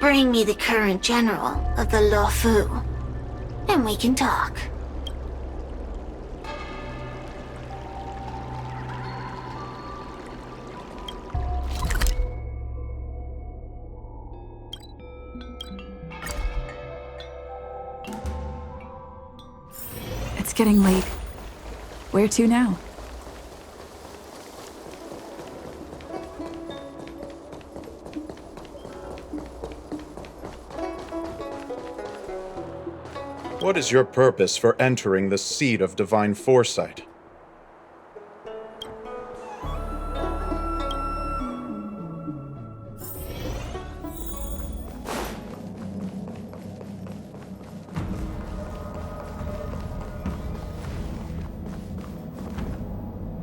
Bring me the current general of the Luofu, and we can talk. It's getting late. Where to now? What is your purpose for entering the seat of divine foresight?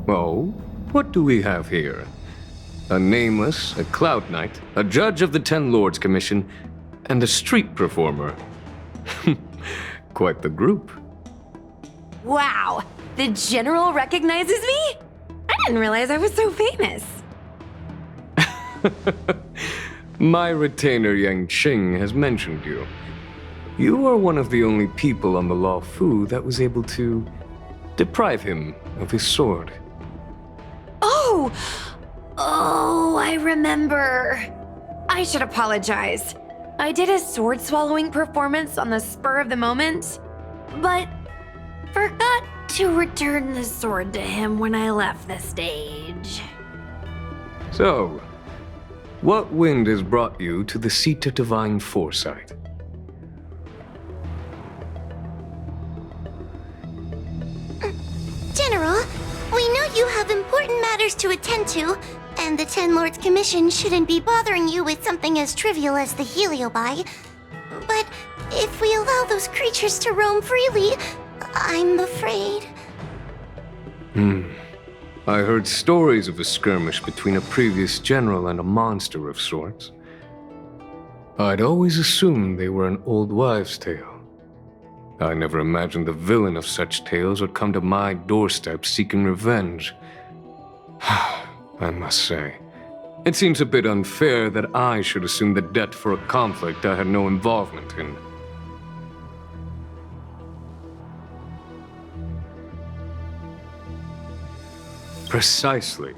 Oh, what do we have here? A nameless, a cloud knight, a judge of the Ten Lords Commission, and a street performer. Quite the group. Wow! The General recognizes me? I didn't realize I was so famous. My retainer Yang Qing has mentioned you. You are one of the only people on the Luofu that was able to deprive him of his sword. Oh, I remember. I should apologize. I did a sword-swallowing performance on the spur of the moment, but forgot to return the sword to him when I left the stage. So, what wind has brought you to the seat of divine foresight? General, we know you have important matters to attend to, and the Ten Lords Commission shouldn't be bothering you with something as trivial as the Heliobi. But if we allow those creatures to roam freely, I'm afraid... I heard stories of a skirmish between a previous general and a monster of sorts. I'd always assumed they were an old wives' tale. I never imagined the villain of such tales would come to my doorstep seeking revenge. I must say, it seems a bit unfair that I should assume the debt for a conflict I had no involvement in. Precisely.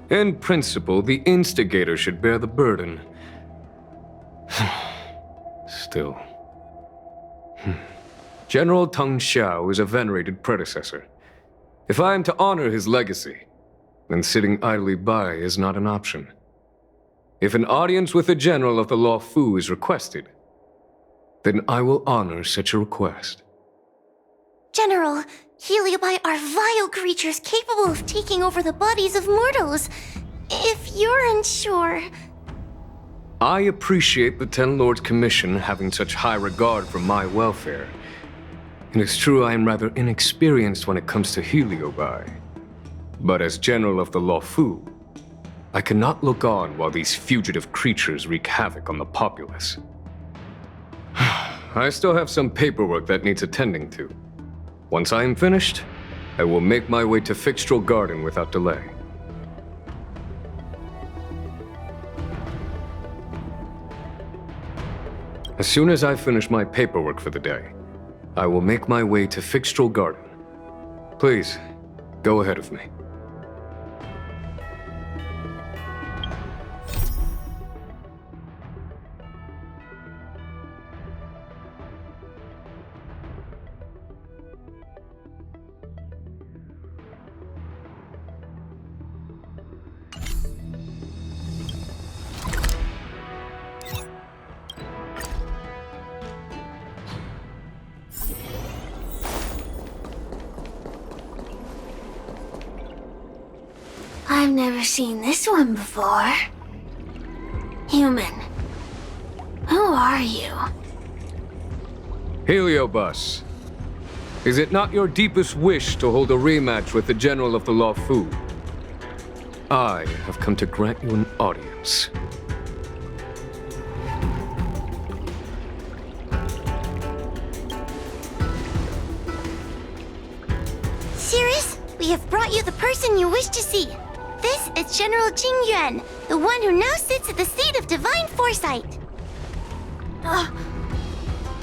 In principle, the instigator should bear the burden. Still. General Teng Xiao is a venerated predecessor. If I am to honor his legacy, then sitting idly by is not an option. If an audience with the general of the Luofu is requested, then I will honor such a request. General, Heliobi are vile creatures capable of taking over the bodies of mortals. If you're unsure... I appreciate the Ten Lords Commission having such high regard for my welfare. It is true I am rather inexperienced when it comes to Heliobi. But as General of the Luofu, I cannot look on while these fugitive creatures wreak havoc on the populace. I still have some paperwork that needs attending to. Once I am finished, I will make my way to Fixtral Garden without delay. As soon as I finish my paperwork for the day, I will make my way to Fixtral Garden. Please, go ahead of me. I've never seen this one before. Human. Who are you? Heliobus, is it not your deepest wish to hold a rematch with the General of the Luofu? I have come to grant you an audience. Cirrus, we have brought you the person you wish to see. This is General Jing Yuan, the one who now sits at the seat of divine foresight.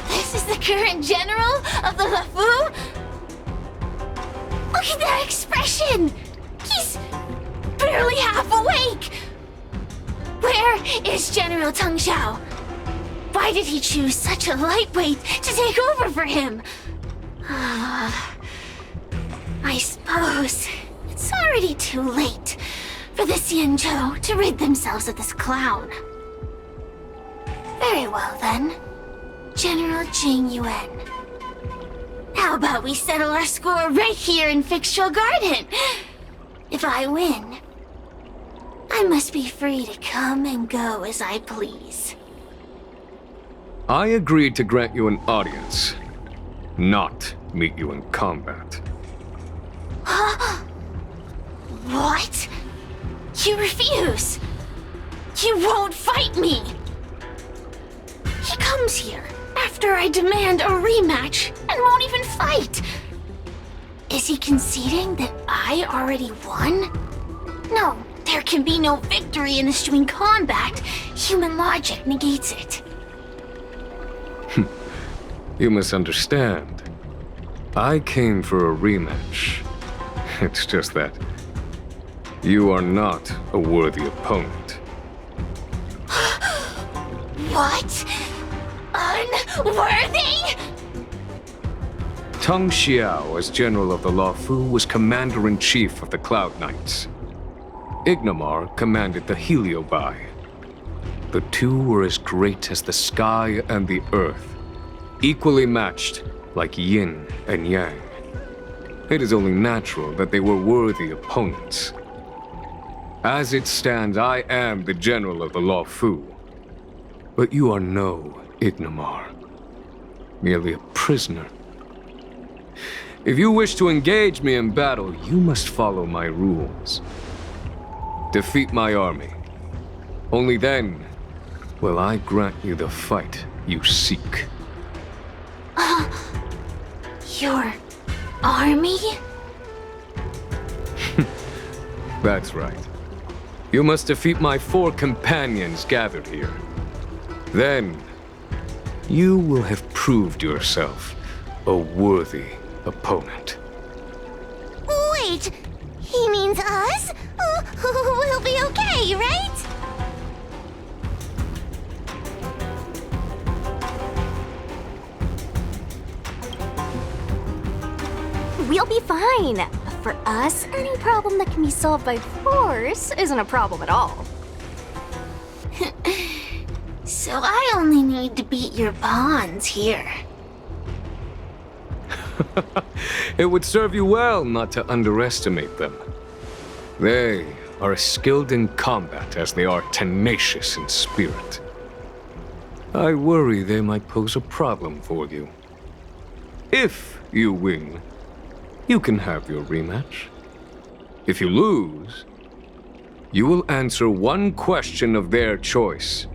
This is the current general of the LeFou? Look at that expression! He's barely half awake! Where is General Teng Xiao? Why did he choose such a lightweight to take over for him? I suppose it's already too late for the Xianzhou to rid themselves of this clown. Very well then, General Jing Yuan. How about we settle our score right here in Fictional Garden? If I win, I must be free to come and go as I please. I agreed to grant you an audience, not meet you in combat. What? You refuse? You won't fight me? He comes here after I demand a rematch and won't even fight. Is he conceding that I already won? No, there can be no victory in eschewing combat. Human logic negates it. You misunderstand. I came for a rematch. It's just that you are not a worthy opponent. What? Unworthy? Teng Xiao, as General of the LeFou, was Commander-in-Chief of the Cloud Knights. Ignomar commanded the Heliobai. The two were as great as the sky and the earth, equally matched like yin and yang. It is only natural that they were worthy opponents. As it stands, I am the General of the LeFou. But you are no Ignomar, merely a prisoner. If you wish to engage me in battle, you must follow my rules. Defeat my army. Only then will I grant you the fight you seek. Your army? That's right. You must defeat my 4 companions gathered here. Then, you will have proved yourself a worthy opponent. Wait, he means us? We'll be okay, right? We'll be fine. For us, any problem that can be solved by force isn't a problem at all. So I only need to beat your pawns here. It would serve you well not to underestimate them. They are as skilled in combat as they are tenacious in spirit. I worry they might pose a problem for you. If you win, you can have your rematch. If you lose, you will answer one question of their choice.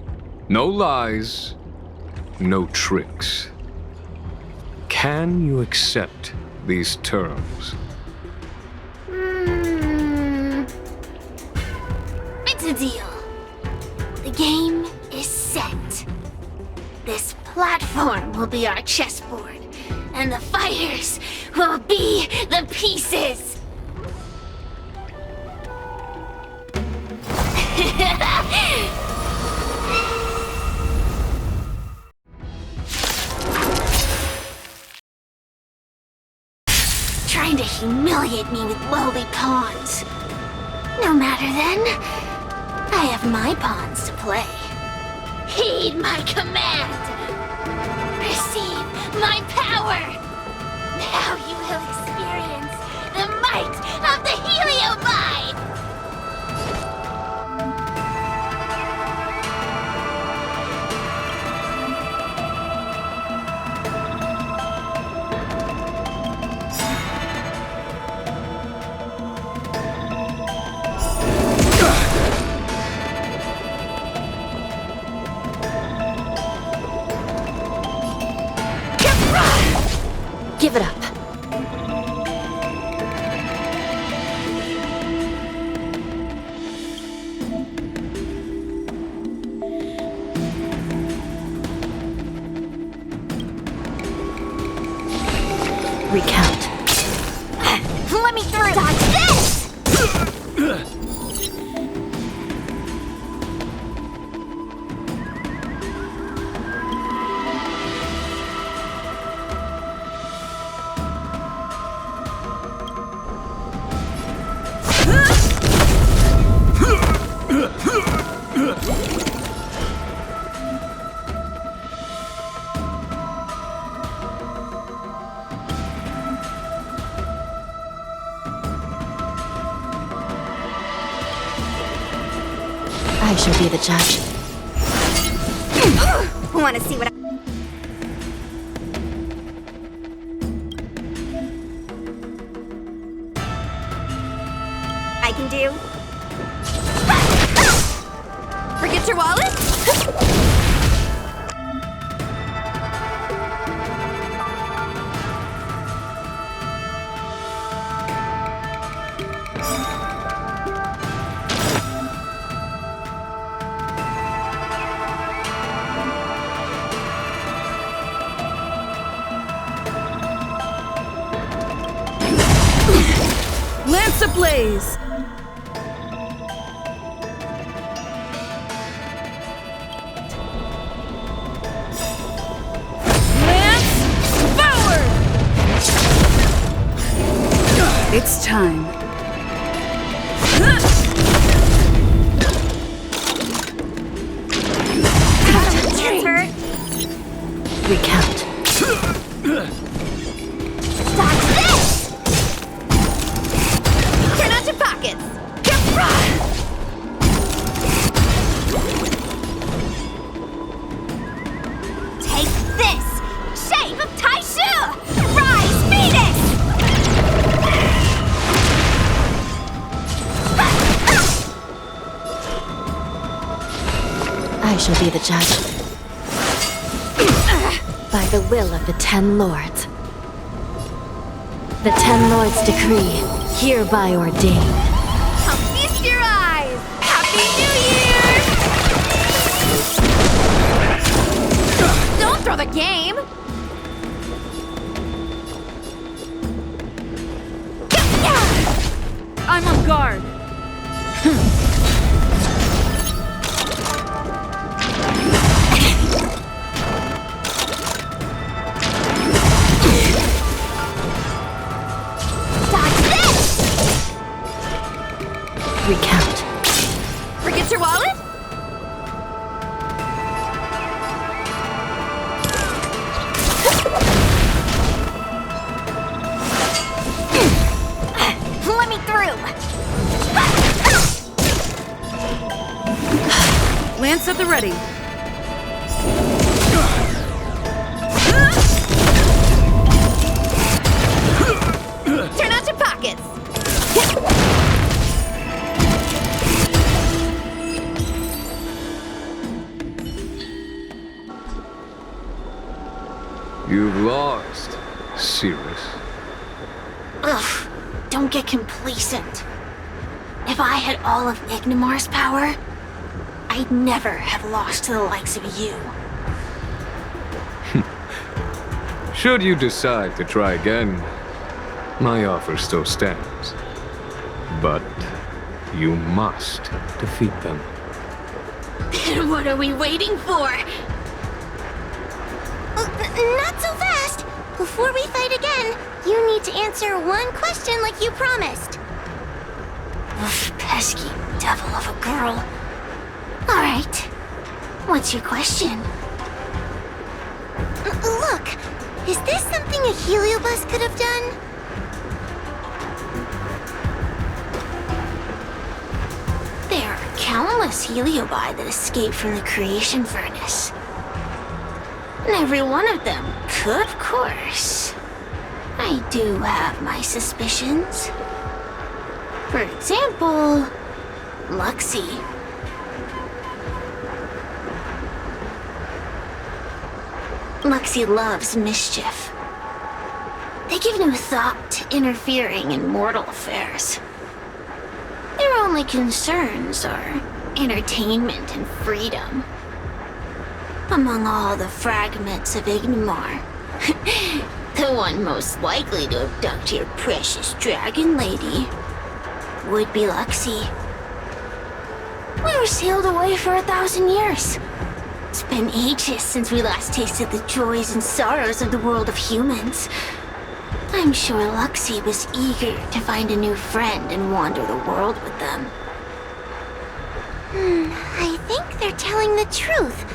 No lies, no tricks. Can you accept these terms? It's a deal. The game is set. This platform will be our chessboard, and the fighters will be the pieces. Trying to humiliate me with lowly pawns. No matter then, I have my pawns to play. Heed my command. Receive my power. Now you will experience the might of the Heliobai. Give it up. Dodge this! I shall be the judge. Want to see what I can do? Forget your wallet? Lance ablaze! Lance forward! It's time. Hands hurt? Recount. Dodge this! Turn out your pockets! Take this! Shape of Taishu! Rise, Phoenix! I shall be the judge. By the will of the 10 lords. The 10 lords' decree, hereby ordained. I'll feast your eyes! Happy New Year! Don't throw the game! I'm on guard. Dodge this! Recount. Forget your wallet? Let me through! Lance at the ready. Turn out your pockets! You've lost, Cirrus. Ugh, don't get complacent. If I had all of Ignimar's power, I'd never have lost to the likes of you. Should you decide to try again, my offer still stands. But you must defeat them. Then what are we waiting for? Not so fast! Before we fight again, you need to answer one question like you promised. Ugh, pesky devil of a girl. Alright, what's your question? Look, is this something a heliobus could have done? There are countless heliobi that escape from the creation furnace. And every one of them could, of course. I do have my suspicions. For example, Luxie. Luxie loves mischief. They give no thought to interfering in mortal affairs. Their only concerns are entertainment and freedom. Among all the fragments of Ignimar, The one most likely to abduct your precious dragon lady would be Luxie. We were sealed away for 1,000 years. It's been ages since we last tasted the joys and sorrows of the world of humans. I'm sure Luxie was eager to find a new friend and wander the world with them. I think they're telling the truth.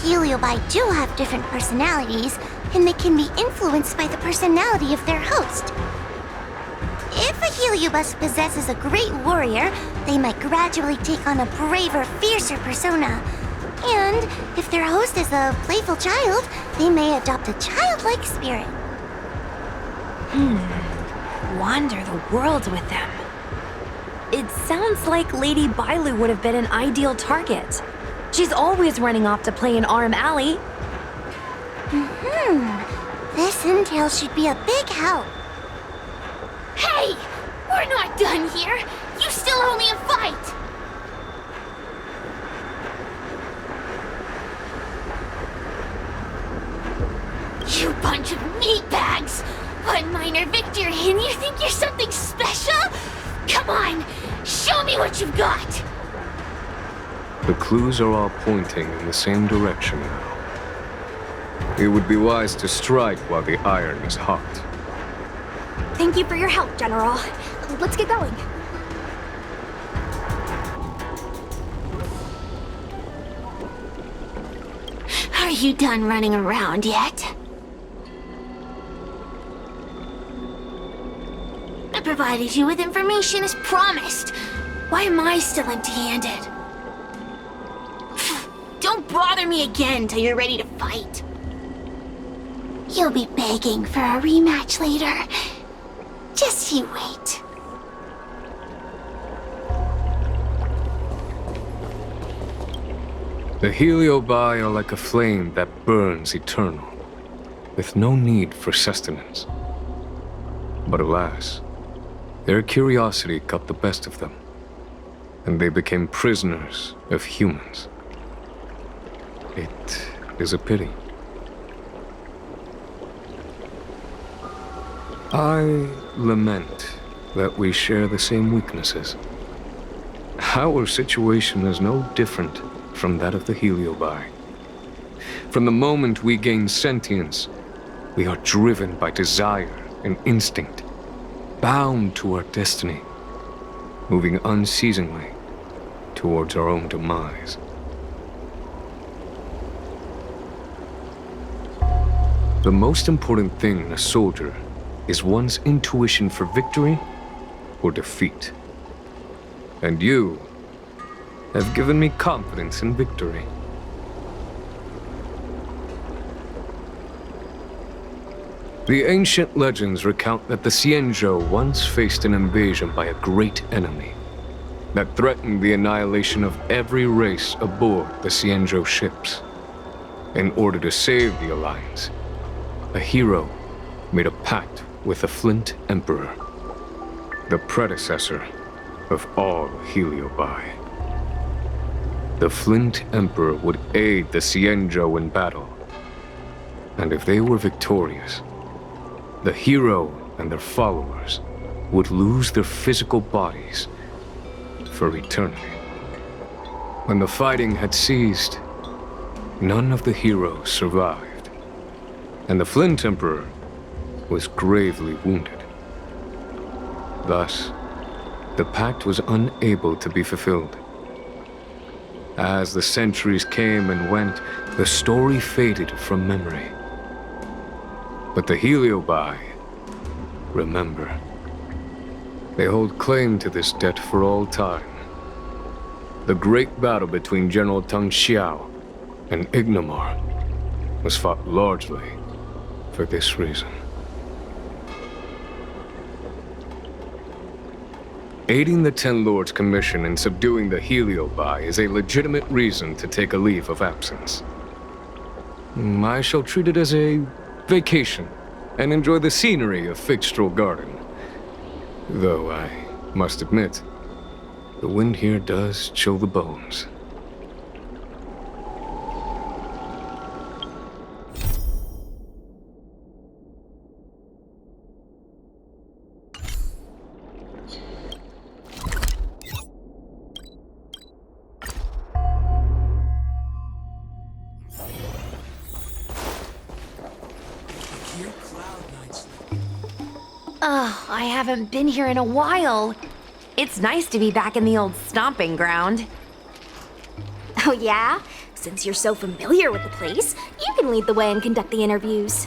Heliobi do have different personalities, and they can be influenced by the personality of their host. If a Heliobus possesses a great warrior, they might gradually take on a braver, fiercer persona. And if their host is a playful child, they may adopt a childlike spirit. Wander the world with them. It sounds like Lady Bailu would have been an ideal target. She's always running off to play in Arm Alley. This intel should be a big help. Hey! We're not done here! You still owe me a fight! You bunch of meatbags! One minor victory and you think you're something special? Come on! Show me what you've got! The clues are all pointing in the same direction now. It would be wise to strike while the iron is hot. Thank you for your help, General. Let's get going. Are you done running around yet? I provided you with information as promised. Why am I still empty-handed? Don't bother me again till you're ready to fight. You'll be begging for a rematch later. Just you wait. The Heliobi are like a flame that burns eternal, with no need for sustenance. But alas, their curiosity got the best of them, and they became prisoners of humans. It is a pity. I lament that we share the same weaknesses. Our situation is no different from that of the Heliobi. From the moment we gain sentience, we are driven by desire and instinct, bound to our destiny, moving unceasingly towards our own demise. The most important thing in a soldier is one's intuition for victory or defeat. And you have given me confidence in victory. The ancient legends recount that the Xianzhou once faced an invasion by a great enemy that threatened the annihilation of every race aboard the Xianzhou ships. In order to save the Alliance, a hero made a pact with the Flint Emperor, the predecessor of all Heliobi. The Flint Emperor would aid the Xianzhou in battle, and if they were victorious, the hero and their followers would lose their physical bodies for eternity. When the fighting had ceased, none of the heroes survived, and the Flint Emperor was gravely wounded. Thus, the pact was unable to be fulfilled. As the centuries came and went, the story faded from memory. But the Heliobi remember. They hold claim to this debt for all time. The great battle between General Tang Xiao and Ignomar was fought largely for this reason. Aiding the Ten Lords' commission in subduing the Heliobi is a legitimate reason to take a leave of absence. I shall treat it as a vacation and enjoy the scenery of Figstrel Garden. Though I must admit, the wind here does chill the bones. Oh, I haven't been here in a while. It's nice to be back in the old stomping ground. Oh yeah? Since you're so familiar with the place, you can lead the way and conduct the interviews.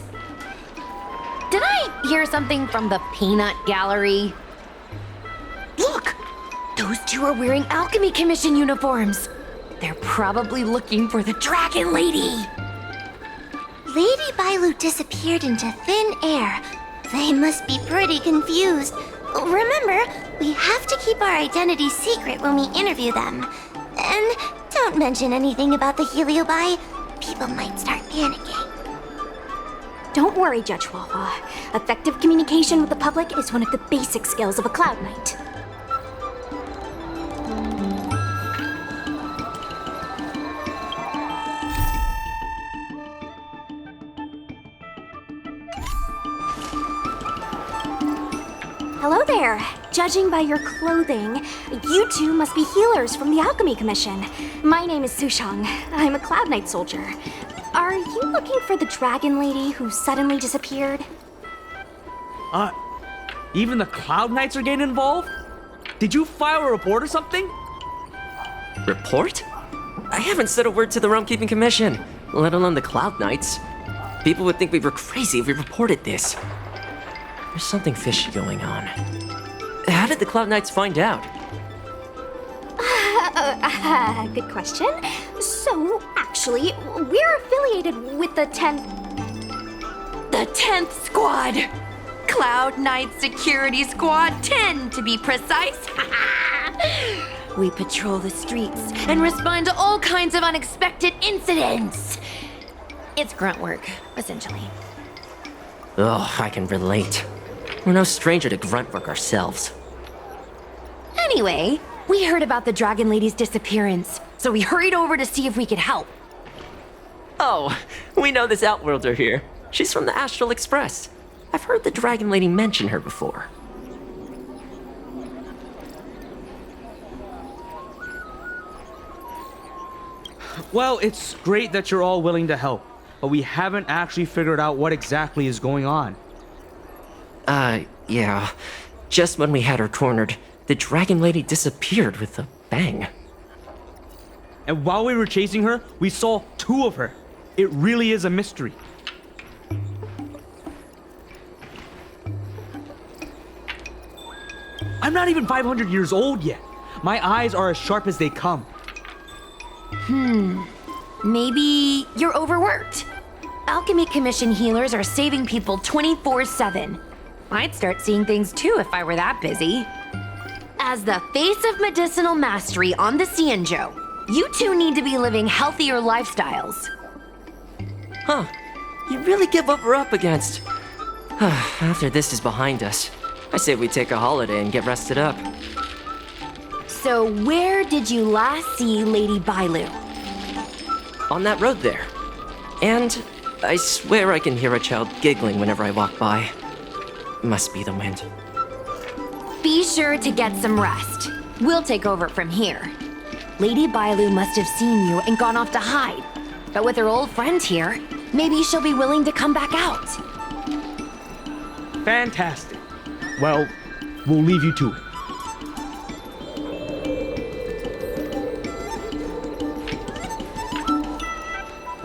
Did I hear something from the Peanut Gallery? Look! Those two are wearing Alchemy Commission uniforms. They're probably looking for the Dragon Lady. Lady Bailu disappeared into thin air. They must be pretty confused. Remember, we have to keep our identities secret when we interview them. And don't mention anything about the Heliobi. People might start panicking. Don't worry, Judge Wafa. Effective communication with the public is one of the basic skills of a Cloud Knight. Hello there. Judging by your clothing, you two must be healers from the Alchemy Commission. My name is Sushang. I'm a Cloud Knight soldier. Are you looking for the Dragon Lady who suddenly disappeared? Even the Cloud Knights are getting involved? Did you file a report or something? Report? I haven't said a word to the Realm Keeping Commission, let alone the Cloud Knights. People would think we were crazy if we reported this. There's something fishy going on. How did the Cloud Knights find out? Good question. So, actually, we're affiliated with the 10th... The 10th Squad! Cloud Knight Security Squad 10, to be precise. We patrol the streets and respond to all kinds of unexpected incidents. It's grunt work, essentially. Oh, I can relate. We're no stranger to grunt work ourselves. Anyway, we heard about the Dragon Lady's disappearance, so we hurried over to see if we could help. Oh, we know this Outworlder here. She's from the Astral Express. I've heard the Dragon Lady mention her before. Well, it's great that you're all willing to help, but we haven't actually figured out what exactly is going on. Yeah. Just when we had her cornered, the Dragon Lady disappeared with a bang. And while we were chasing her, we saw two of her. It really is a mystery. I'm not even 500 years old yet. My eyes are as sharp as they come. Maybe you're overworked. Alchemy Commission healers are saving people 24/7. I'd start seeing things too if I were that busy. As the face of medicinal mastery on the Cianjo, you two need to be living healthier lifestyles. Huh. You really give what we're up against. After this is behind us, I say we take a holiday and get rested up. So where did you last see Lady Bailu? On that road there. And I swear I can hear a child giggling whenever I walk by. Must be the wind. Be sure to get some rest. We'll take over from here. Lady Bailu must have seen you and gone off to hide. But with her old friend here, maybe she'll be willing to come back out. Fantastic. Well, we'll leave you to it.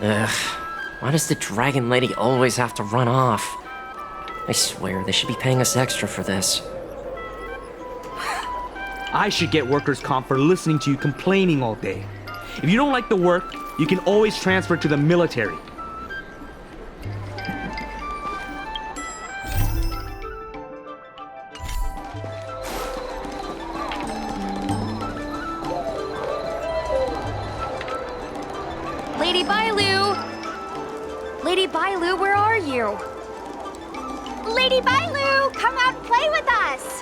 Ugh. Why does the Dragon Lady always have to run off? I swear they should be paying us extra for this. I should get workers' comp for listening to you complaining all day. If you don't like the work, you can always transfer to the military. Lady Bailu! Lady Bailu, where are you? Lady Bailu, come out and play with us!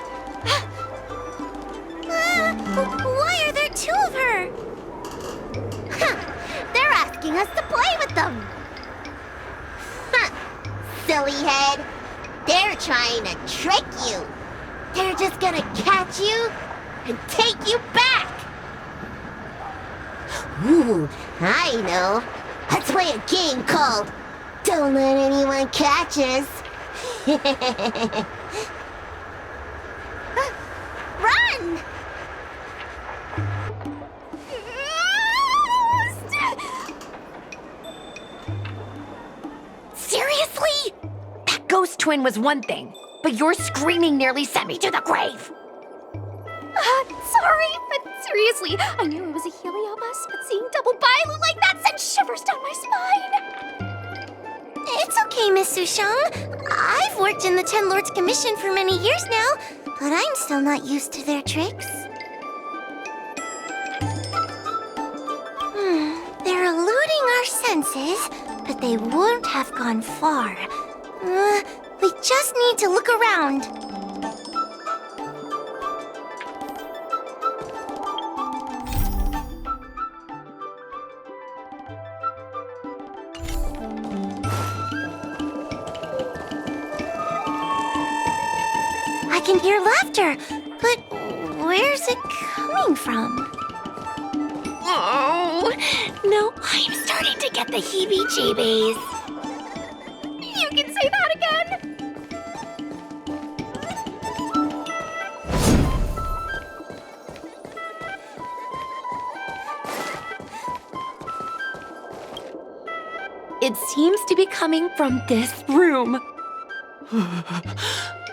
Why are there two of her? They're asking us to play with them. Silly head. They're trying to trick you. They're just gonna catch you and take you back. Ooh, I know. Let's play a game called Don't Let Anyone Catch Us. twin was one thing, but your screaming nearly sent me to the grave. Sorry, but seriously, I knew it was a heliobus, but seeing double Bailu like that sent shivers down my spine. It's okay, Miss Sushang. I've worked in the Ten Lords Commission for many years now, but I'm still not used to their tricks. They're eluding our senses, but they won't have gone far. We just need to look around. I can hear laughter, but where's it coming from? Oh, no, I'm starting to get the heebie-jeebies. You can say that again. It seems to be coming from this room.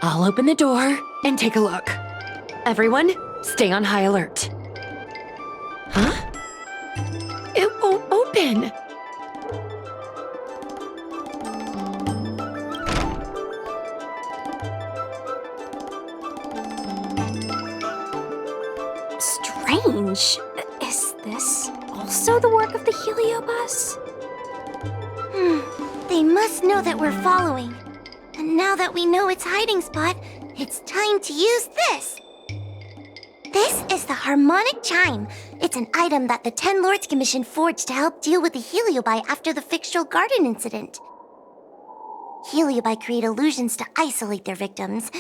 I'll open the door and take a look. Everyone, stay on high alert. Huh? It won't open. Strange. Is this also the work of the heliobus? They must know that we're following. And now that we know its hiding spot, it's time to use this. This is the harmonic chime. It's an item that the Ten Lords Commission forged to help deal with the heliobi after the fictional garden incident. Heliobi create illusions to isolate their victims.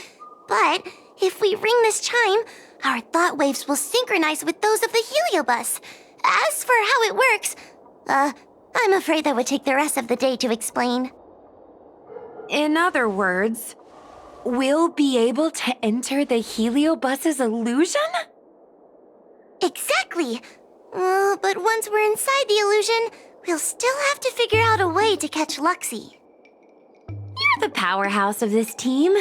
But if we ring this chime, our thought waves will synchronize with those of the heliobus. As for how it works, I'm afraid that would take the rest of the day to explain. In other words, we'll be able to enter the heliobus's illusion? Exactly. But once we're inside the illusion, we'll still have to figure out a way to catch Luxie. You're the powerhouse of this team.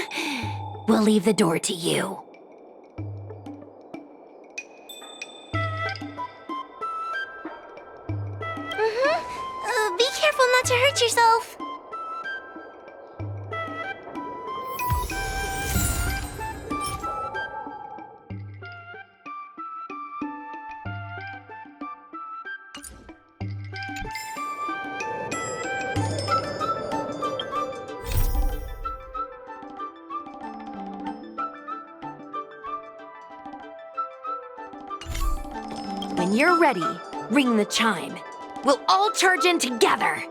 We'll leave the door to you. Be careful not to hurt yourself. When you're ready, ring the chime. We'll all charge in together.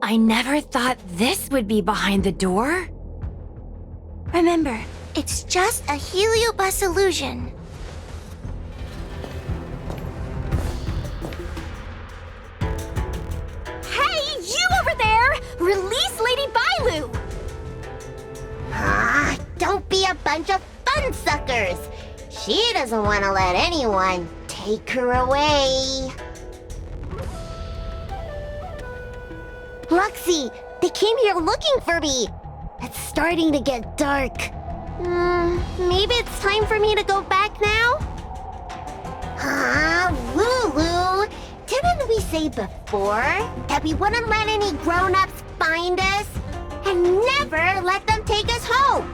I never thought this would be behind the door. Remember, it's just a heliobus illusion. Hey, you over there! Release Lady Bailu! Don't be a bunch of fun suckers. She doesn't want to let anyone take her away. Luxie, they came here looking for me. It's starting to get dark. Maybe it's time for me to go back now? Lulu, didn't we say before that we wouldn't let any grown-ups find us and never let them take us home?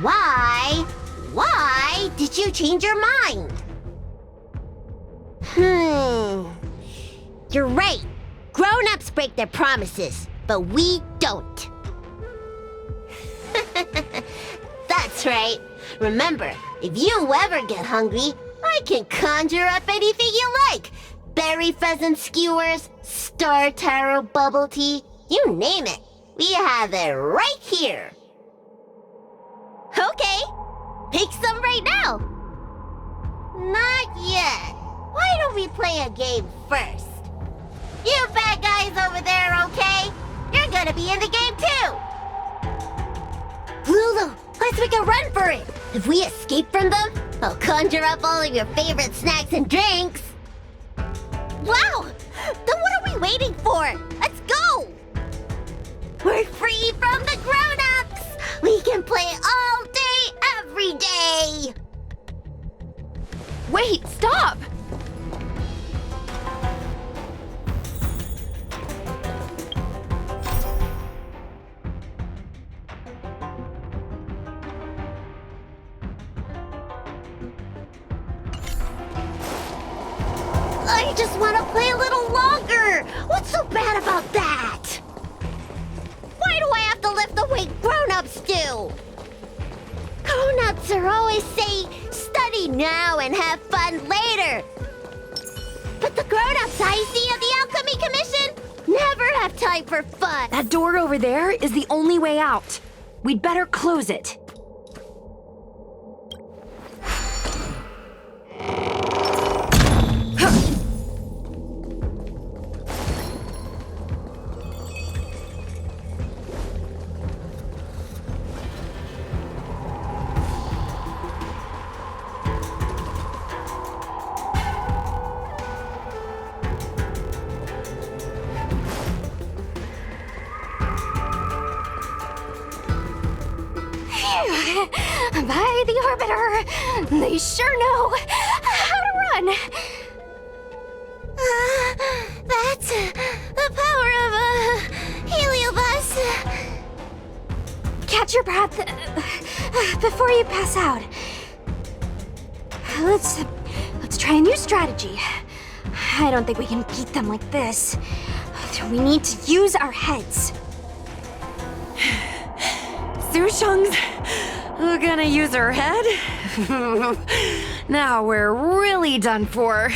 Why? Why did you change your mind? You're right. Grown-ups break their promises, but we don't. That's right. Remember, if you ever get hungry, I can conjure up anything you like. Berry pheasant skewers, star taro bubble tea, you name it. We have it right here. Okay, pick some right now. Not yet. Why don't we play a game first? You bad guys over there, okay? You're gonna be in the game too! Lulu, let's make a run for it! If we escape from them, I'll conjure up all of your favorite snacks and drinks! Wow! Then what are we waiting for? Let's go! We're free from the grown-ups! We can play all day, every day! Wait, stop! I just want to play a little longer! What's so bad about that? Why do I have to lift the weight grown-ups do? Grown-ups are always say, study now and have fun later. But the grown-ups I see at the Alchemy Commission never have time for fun. That door over there is the only way out. We'd better close it. By the orbiter, they sure know how to run. That's the power of a heliobus. Catch your breath before you pass out. Let's try a new strategy. I don't think we can beat them like this. We need to use our heads. Sushang's gonna use her head? Now we're really done for.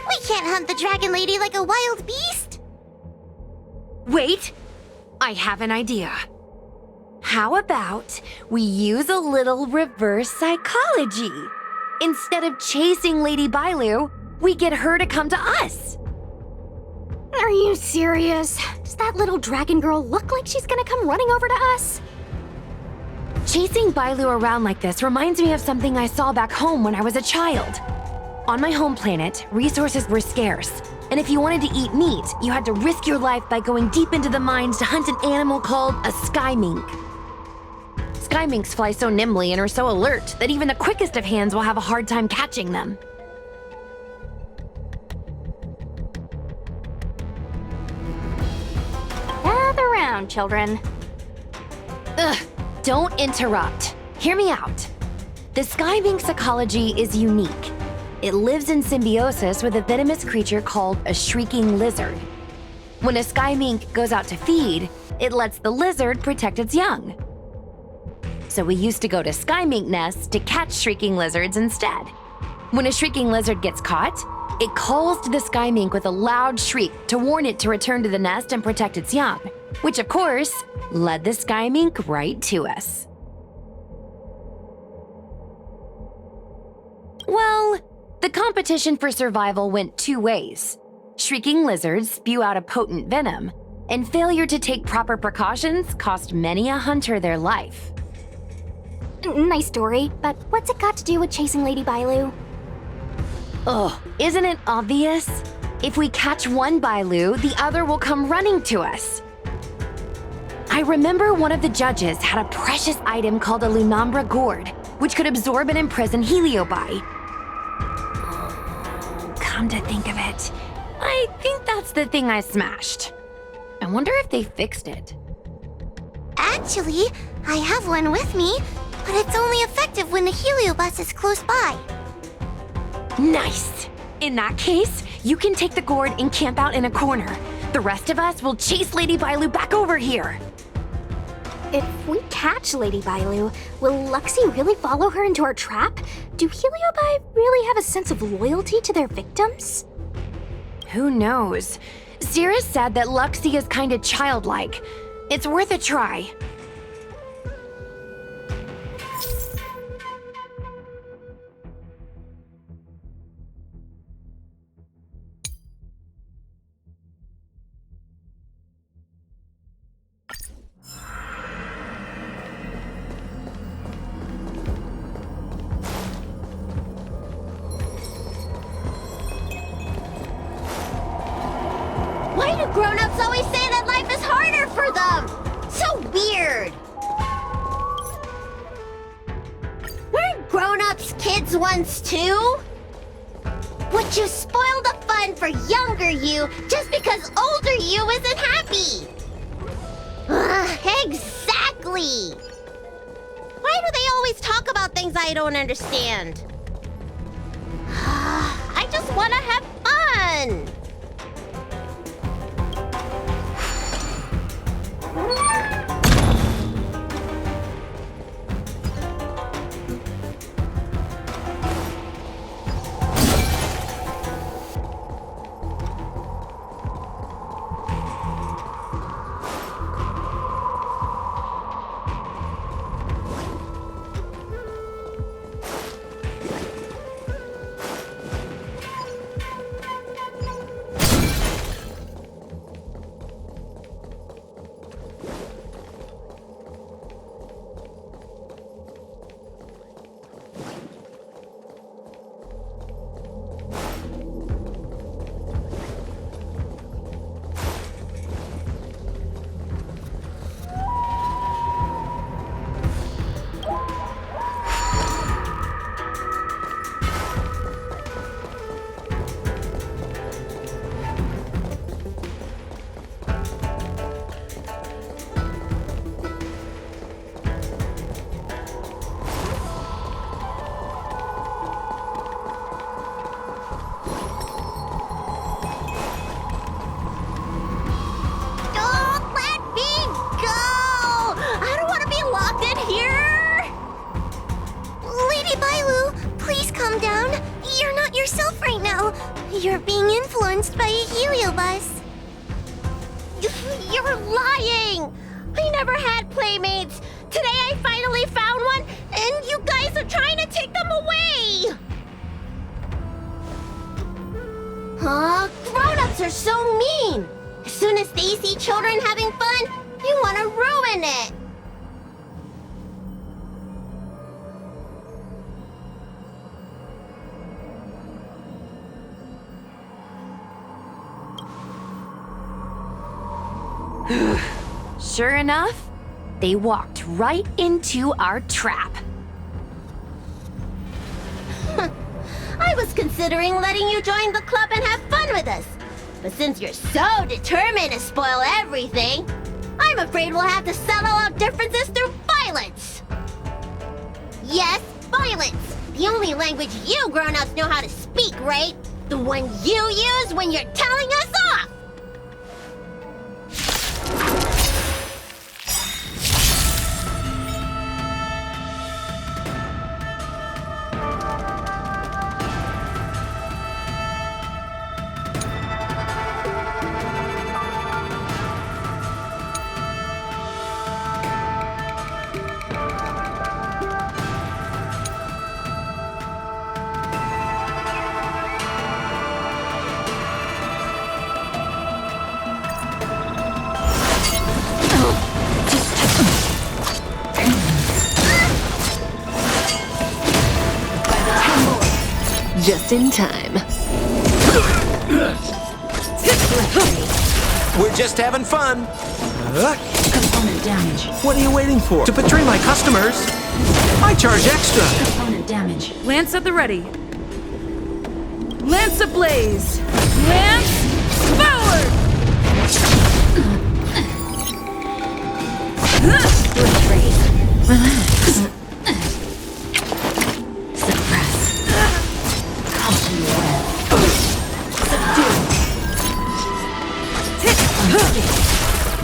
We can't hunt the dragon lady like a wild beast. Wait, I have an idea. How about we use a little reverse psychology? Instead of chasing Lady Bailu, we get her to come to us. Are you serious? Does that little dragon girl look like she's gonna come running over to us? Chasing Bailu around like this reminds me of something I saw back home when I was a child. On my home planet, resources were scarce, and if you wanted to eat meat, you had to risk your life by going deep into the mines to hunt an animal called a sky mink. Sky minks fly so nimbly and are so alert that even the quickest of hands will have a hard time catching them. Gather around, children. Ugh, don't interrupt. Hear me out. The sky mink's ecology is unique. It lives in symbiosis with a venomous creature called a shrieking lizard. When a sky mink goes out to feed, it lets the lizard protect its young. So we used to go to sky mink nests to catch shrieking lizards instead. When a shrieking lizard gets caught, it calls to the sky mink with a loud shriek to warn it to return to the nest and protect its young, which of course led the sky mink right to us. Well, the competition for survival went two ways. Shrieking lizards spew out a potent venom, and failure to take proper precautions cost many a hunter their life. Nice story, but what's it got to do with chasing Lady Bailu? Ugh, isn't it obvious? If we catch one Bailu, the other will come running to us. I remember one of the judges had a precious item called a Lunambra gourd, which could absorb and imprison Heliobi. Come to think of it, I think that's the thing I smashed. I wonder if they fixed it. Actually, I have one with me, but it's only effective when the heliobus is close by. Nice! In that case, you can take the gourd and camp out in a corner. The rest of us will chase Lady Bailu back over here. If we catch Lady Bailu, will Luxie really follow her into our trap? Do Heliobi really have a sense of loyalty to their victims? Who knows? Cirrus said that Luxie is kinda childlike. It's worth a try. The grown-ups always say that life is harder for them. So weird. Weren't grown-ups kids once too? Would you spoil the fun for younger you just because older you isn't happy? Exactly! Why do they always talk about things I don't understand? I just want to have fun! You're being influenced by a heliobus. You're lying! I never had playmates. Today I finally found one, and you guys are trying to take them away! Grown-ups are so mean! As soon as they see children having fun, they want to ruin it! Sure enough, they walked right into our trap. I was considering letting you join the club and have fun with us. But since you're so determined to spoil everything, I'm afraid we'll have to settle our differences through violence. Yes, violence. The only language you grown-ups know how to speak, right? The one you use when you're telling us off. Just in time. We're just having fun. Component damage. What are you waiting for? To betray my customers? I charge extra. Component damage. Lance at the ready. Lance ablaze. Lance forward! Relax.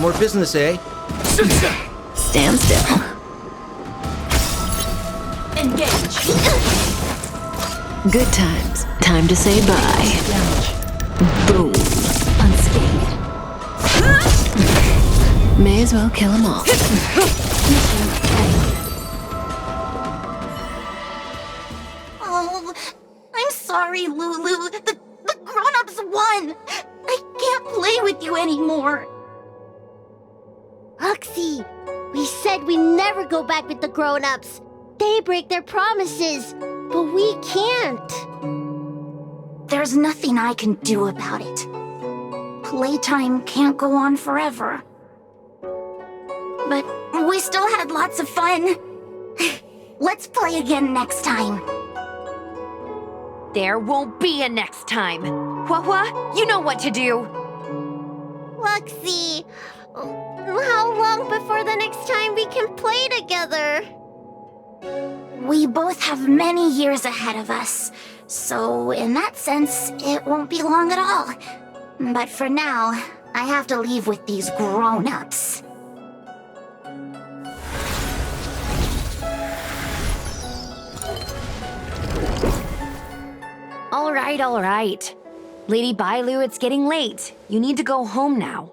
More business, eh? Stand still. Engage. Good times. Time to say bye. Boom. Unscathed. May as well kill them all. Oh, I'm sorry, Lulu. The grown-ups won. I can't play with you anymore. Oxy, we said we never go back with the grown-ups. They break their promises, but we can't. There's nothing I can do about it. playtime can't go on forever. But we still had lots of fun. Let's play again next time. There won't be a next time. Hua, you know what to do. Luxie, how long before the next time we can play together? We both have many years ahead of us, so in that sense, it won't be long at all. But for now, I have to leave with these grown-ups. All right. Lady Bailu, it's getting late. You need to go home now.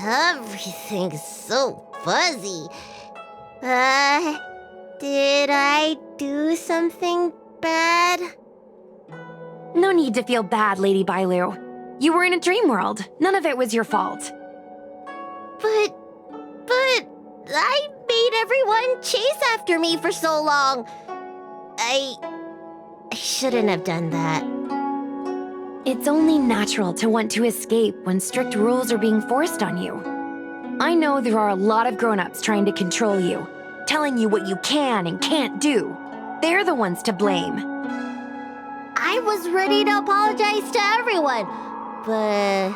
Everything's so fuzzy. Did I do something bad? No need to feel bad, Lady Bailu. You were in a dream world. None of it was your fault. But I made everyone chase after me for so long. I shouldn't have done that. It's only natural to want to escape when strict rules are being forced on you. I know there are a lot of grown-ups trying to control you, telling you what you can and can't do. They're the ones to blame. I was ready to apologize to everyone, but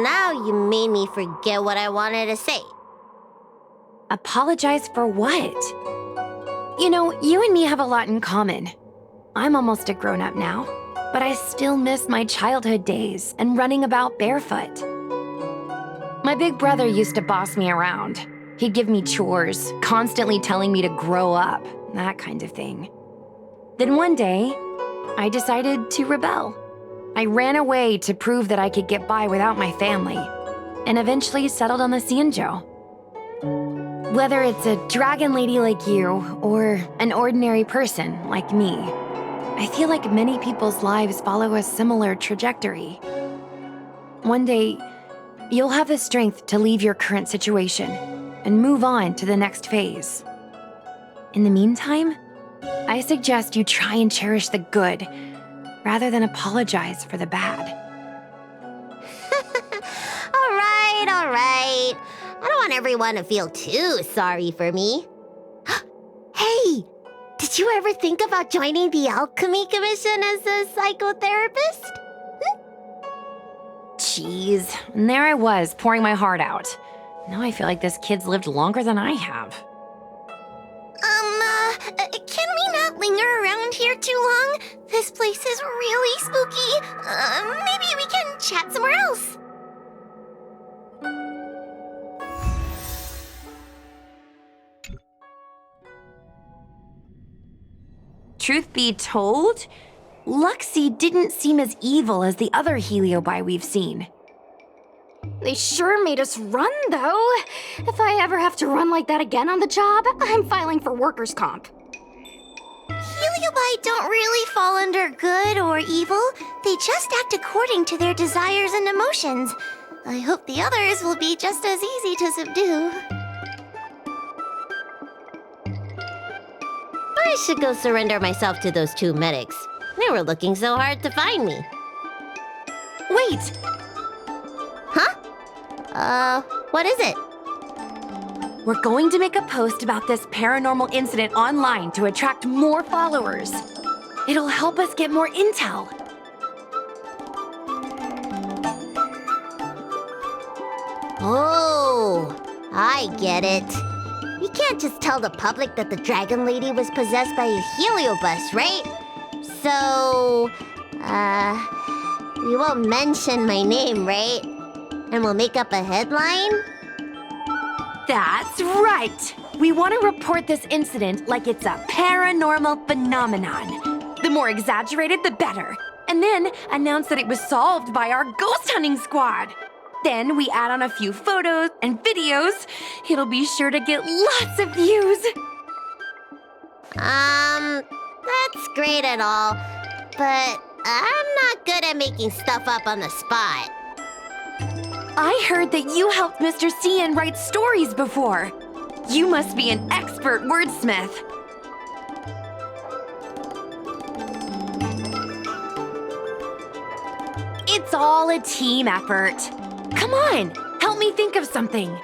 now you made me forget what I wanted to say. Apologize for what? You know, you and me have a lot in common. I'm almost a grown-up now, but I still miss my childhood days and running about barefoot. My big brother used to boss me around. He'd give me chores, constantly telling me to grow up, that kind of thing. Then one day, I decided to rebel. I ran away to prove that I could get by without my family, and eventually settled on the Xianzhou. Whether it's a dragon lady like you, or an ordinary person like me, I feel like many people's lives follow a similar trajectory. One day, you'll have the strength to leave your current situation and move on to the next phase. In the meantime, I suggest you try and cherish the good, rather than apologize for the bad. All right. I don't want everyone to feel too sorry for me. Hey, did you ever think about joining the Alchemy Commission as a psychotherapist? Jeez, and there I was, pouring my heart out. Now I feel like this kid's lived longer than I have. Can we not linger around here too long? This place is really spooky. Maybe we can chat somewhere else. Truth be told, Luxie didn't seem as evil as the other Heliobi we've seen. They sure made us run, though. If I ever have to run like that again on the job, I'm filing for workers' comp. Heliobi don't really fall under good or evil. They just act according to their desires and emotions. I hope the others will be just as easy to subdue. I should go surrender myself to those two medics. They were looking so hard to find me. Wait! Huh? What is it? We're going to make a post about this paranormal incident online to attract more followers. It'll help us get more intel. Oh, I get it. We can't just tell the public that the Dragon Lady was possessed by a heliobus, right? So, we won't mention my name, right? And we'll make up a headline? That's right! We want to report this incident like it's a paranormal phenomenon. The more exaggerated, the better. And then announce that it was solved by our ghost hunting squad. Then we add on a few photos and videos. It'll be sure to get lots of views. That's great and all, but I'm not good at making stuff up on the spot. I heard that you helped Mr. Cian write stories before. You must be an expert wordsmith. It's all a team effort. Come on, help me think of something.